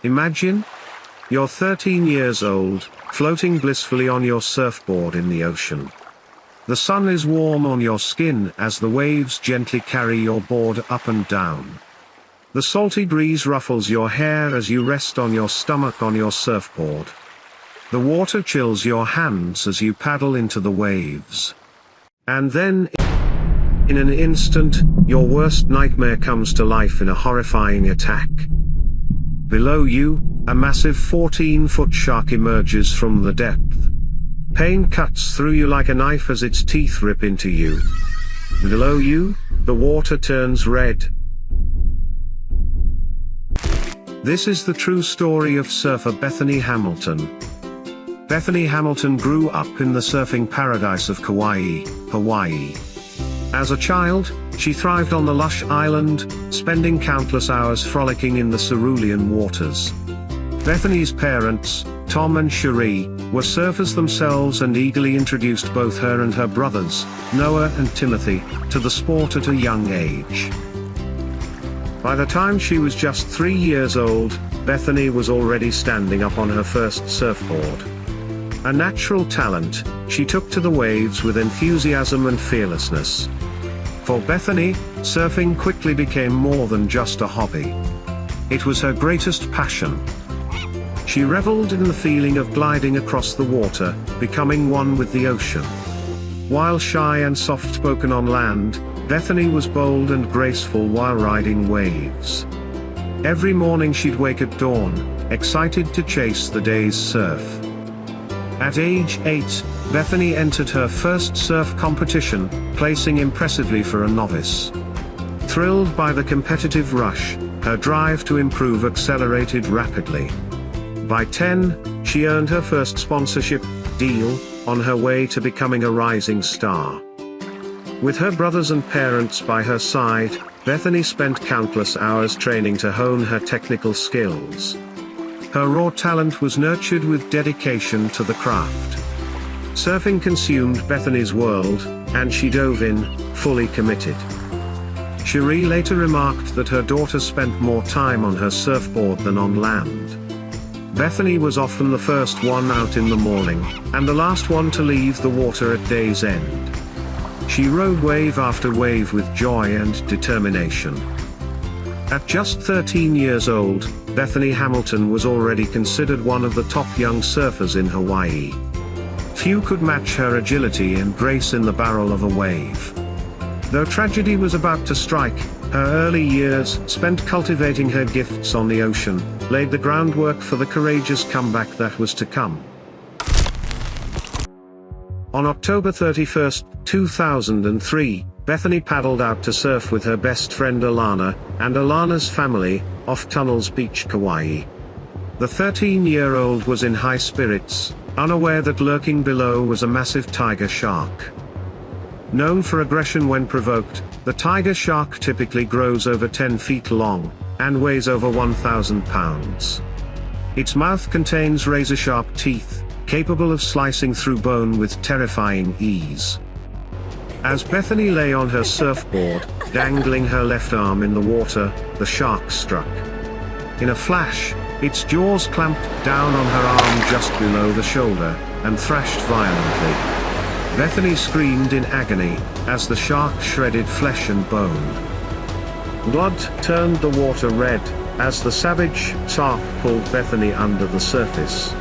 Imagine, you're 13 years old, floating blissfully on your surfboard in the ocean. The sun is warm on your skin as the waves gently carry your board up and down. The salty breeze ruffles your hair as you rest on your stomach on your surfboard. The water chills your hands as you paddle into the waves. And then, in an instant, your worst nightmare comes to life in a horrifying attack. Below you, a massive 14-foot shark emerges from the depth. Pain cuts through you like a knife as its teeth rip into you. Below you, the water turns red. This is the true story of surfer Bethany Hamilton. Bethany Hamilton grew up in the surfing paradise of Kauai, Hawaii. As a child, she thrived on the lush island, spending countless hours frolicking in the cerulean waters. Bethany's parents, Tom and Cherie, were surfers themselves and eagerly introduced both her and her brothers, Noah and Timothy, to the sport at a young age. By the time she was just 3 years old, Bethany was already standing up on her first surfboard. A natural talent, she took to the waves with enthusiasm and fearlessness. For Bethany, surfing quickly became more than just a hobby. It was her greatest passion. She reveled in the feeling of gliding across the water, becoming one with the ocean. While shy and soft-spoken on land, Bethany was bold and graceful while riding waves. Every morning she'd wake at dawn, excited to chase the day's surf. At age 8, Bethany entered her first surf competition, placing impressively for a novice. Thrilled by the competitive rush, her drive to improve accelerated rapidly. By 10, she earned her first sponsorship deal, on her way to becoming a rising star. With her brothers and parents by her side, Bethany spent countless hours training to hone her technical skills. Her raw talent was nurtured with dedication to the craft. Surfing consumed Bethany's world, and she dove in, fully committed. Cherie later remarked that her daughter spent more time on her surfboard than on land. Bethany was often the first one out in the morning, and the last one to leave the water at day's end. She rode wave after wave with joy and determination. At just 13 years old, Bethany Hamilton was already considered one of the top young surfers in Hawaii. Few could match her agility and grace in the barrel of a wave. Though tragedy was about to strike, her early years, spent cultivating her gifts on the ocean, laid the groundwork for the courageous comeback that was to come. On October 31, 2003, Bethany paddled out to surf with her best friend Alana, and Alana's family, off Tunnels Beach, Kauai. The 13-year-old was in high spirits, unaware that lurking below was a massive tiger shark. Known for aggression when provoked, the tiger shark typically grows over 10 feet long, and weighs over 1,000 pounds. Its mouth contains razor-sharp teeth, capable of slicing through bone with terrifying ease. As Bethany lay on her surfboard, dangling her left arm in the water, the shark struck. In a flash, its jaws clamped down on her arm just below the shoulder, and thrashed violently. Bethany screamed in agony, as the shark shredded flesh and bone. Blood turned the water red, as the savage shark pulled Bethany under the surface.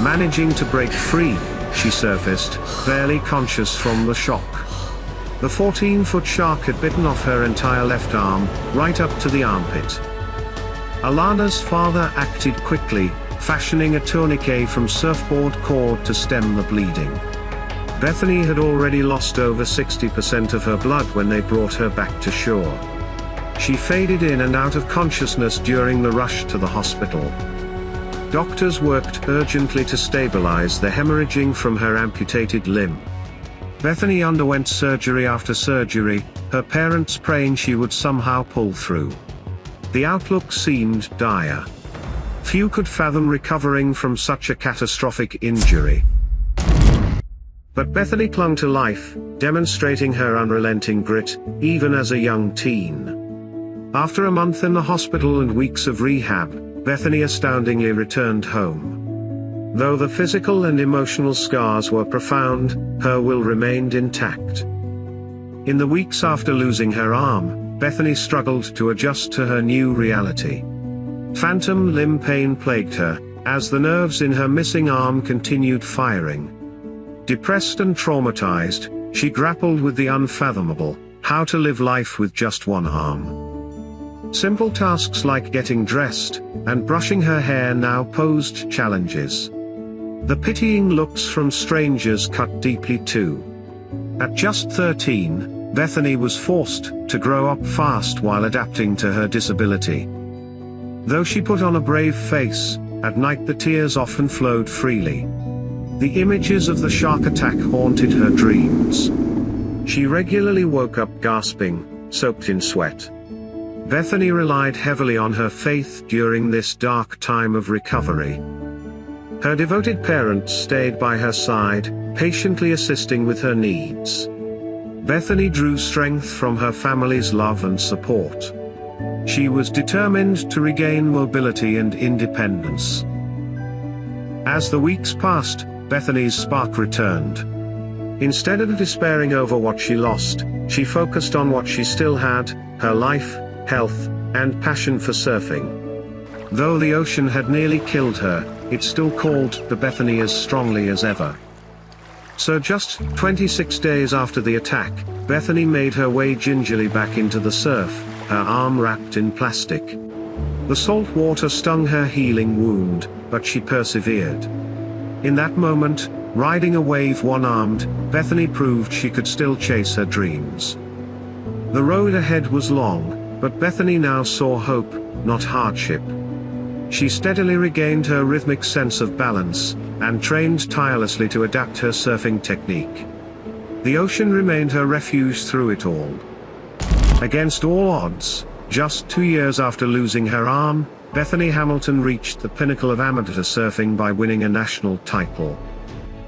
Managing to break free, she surfaced, barely conscious from the shock. The 14-foot shark had bitten off her entire left arm, right up to the armpit. Alana's father acted quickly, fashioning a tourniquet from surfboard cord to stem the bleeding. Bethany had already lost over 60% of her blood when they brought her back to shore. She faded in and out of consciousness during the rush to the hospital. Doctors worked urgently to stabilize the hemorrhaging from her amputated limb. Bethany underwent surgery after surgery, her parents praying she would somehow pull through. The outlook seemed dire. Few could fathom recovering from such a catastrophic injury. But Bethany clung to life, demonstrating her unrelenting grit, even as a young teen. After a month in the hospital and weeks of rehab, Bethany astoundingly returned home. Though the physical and emotional scars were profound, her will remained intact. In the weeks after losing her arm, Bethany struggled to adjust to her new reality. Phantom limb pain plagued her, as the nerves in her missing arm continued firing. Depressed and traumatized, she grappled with the unfathomable: how to live life with just one arm. Simple tasks like getting dressed and brushing her hair now posed challenges. The pitying looks from strangers cut deeply too. At just 13, Bethany was forced to grow up fast while adapting to her disability. Though she put on a brave face, at night the tears often flowed freely. The images of the shark attack haunted her dreams. She regularly woke up gasping, soaked in sweat. Bethany relied heavily on her faith during this dark time of recovery. Her devoted parents stayed by her side, patiently assisting with her needs. Bethany drew strength from her family's love and support. She was determined to regain mobility and independence. As the weeks passed, Bethany's spark returned. Instead of despairing over what she lost, she focused on what she still had: her life, health, and passion for surfing. Though the ocean had nearly killed her, it still called to Bethany as strongly as ever. So just 26 days after the attack, Bethany made her way gingerly back into the surf, her arm wrapped in plastic. The salt water stung her healing wound, but she persevered. In that moment, riding a wave one-armed, Bethany proved she could still chase her dreams. The road ahead was long, but Bethany now saw hope, not hardship. She steadily regained her rhythmic sense of balance, and trained tirelessly to adapt her surfing technique. The ocean remained her refuge through it all. Against all odds, just 2 years after losing her arm, Bethany Hamilton reached the pinnacle of amateur surfing by winning a national title.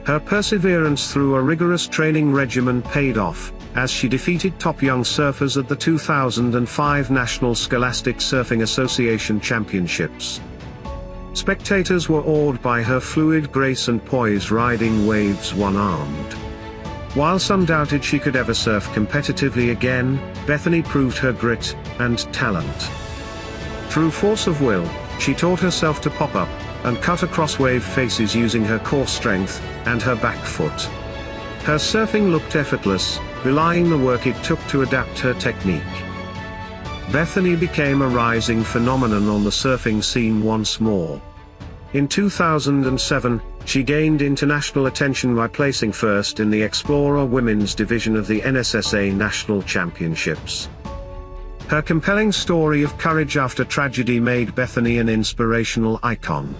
Her perseverance through a rigorous training regimen paid off, as she defeated top young surfers at the 2005 National Scholastic Surfing Association Championships. Spectators were awed by her fluid grace and poise riding waves one-armed. While some doubted she could ever surf competitively again, Bethany proved her grit and talent. Through force of will, she taught herself to pop up and cut across wave faces using her core strength and her back foot. Her surfing looked effortless, belying the work it took to adapt her technique. Bethany became a rising phenomenon on the surfing scene once more. In 2007, she gained international attention by placing first in the Explorer Women's Division of the NSSA National Championships. Her compelling story of courage after tragedy made Bethany an inspirational icon.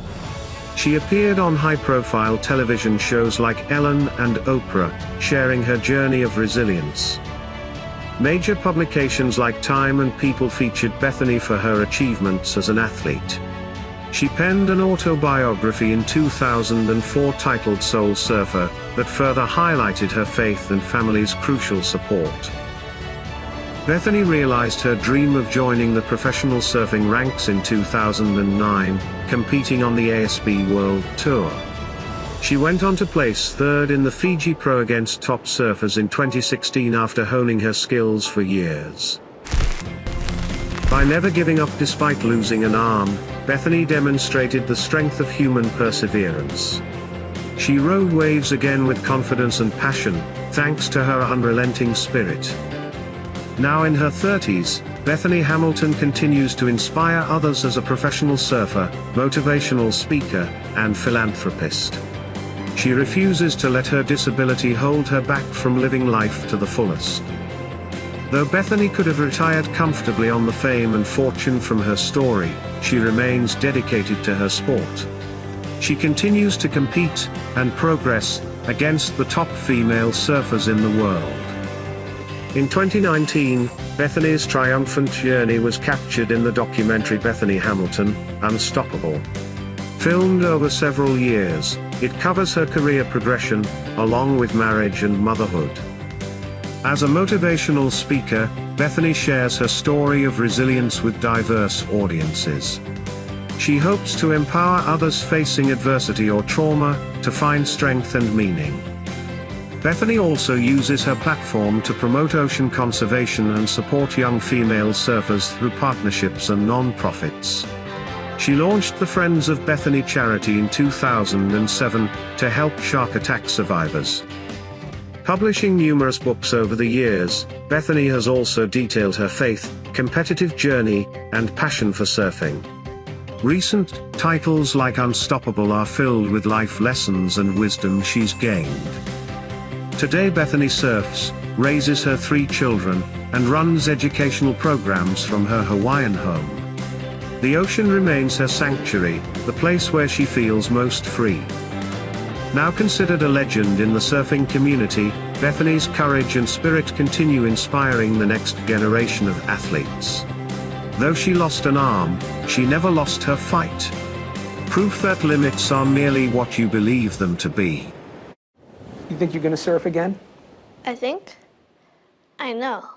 She appeared on high-profile television shows like Ellen and Oprah, sharing her journey of resilience. Major publications like Time and People featured Bethany for her achievements as an athlete. She penned an autobiography in 2004 titled Soul Surfer, that further highlighted her faith and family's crucial support. Bethany realized her dream of joining the professional surfing ranks in 2009, competing on the ASB World Tour. She went on to place third in the Fiji Pro against top surfers in 2016 after honing her skills for years. By never giving up despite losing an arm, Bethany demonstrated the strength of human perseverance. She rode waves again with confidence and passion, thanks to her unrelenting spirit. Now in her 30s, Bethany Hamilton continues to inspire others as a professional surfer, motivational speaker, and philanthropist. She refuses to let her disability hold her back from living life to the fullest. Though Bethany could have retired comfortably on the fame and fortune from her story, she remains dedicated to her sport. She continues to compete and progress against the top female surfers in the world. In 2019, Bethany's triumphant journey was captured in the documentary Bethany Hamilton, Unstoppable. Filmed over several years, it covers her career progression, along with marriage and motherhood. As a motivational speaker, Bethany shares her story of resilience with diverse audiences. She hopes to empower others facing adversity or trauma, to find strength and meaning. Bethany also uses her platform to promote ocean conservation and support young female surfers through partnerships and non-profits. She launched the Friends of Bethany charity in 2007 to help shark attack survivors. Publishing numerous books over the years, Bethany has also detailed her faith, competitive journey, and passion for surfing. Recent titles like Unstoppable are filled with life lessons and wisdom she's gained. Today Bethany surfs, raises her 3 children, and runs educational programs from her Hawaiian home. The ocean remains her sanctuary, the place where she feels most free. Now considered a legend in the surfing community, Bethany's courage and spirit continue inspiring the next generation of athletes. Though she lost an arm, she never lost her fight. Proof that limits are merely what you believe them to be. You think you're gonna surf again? I think. I know.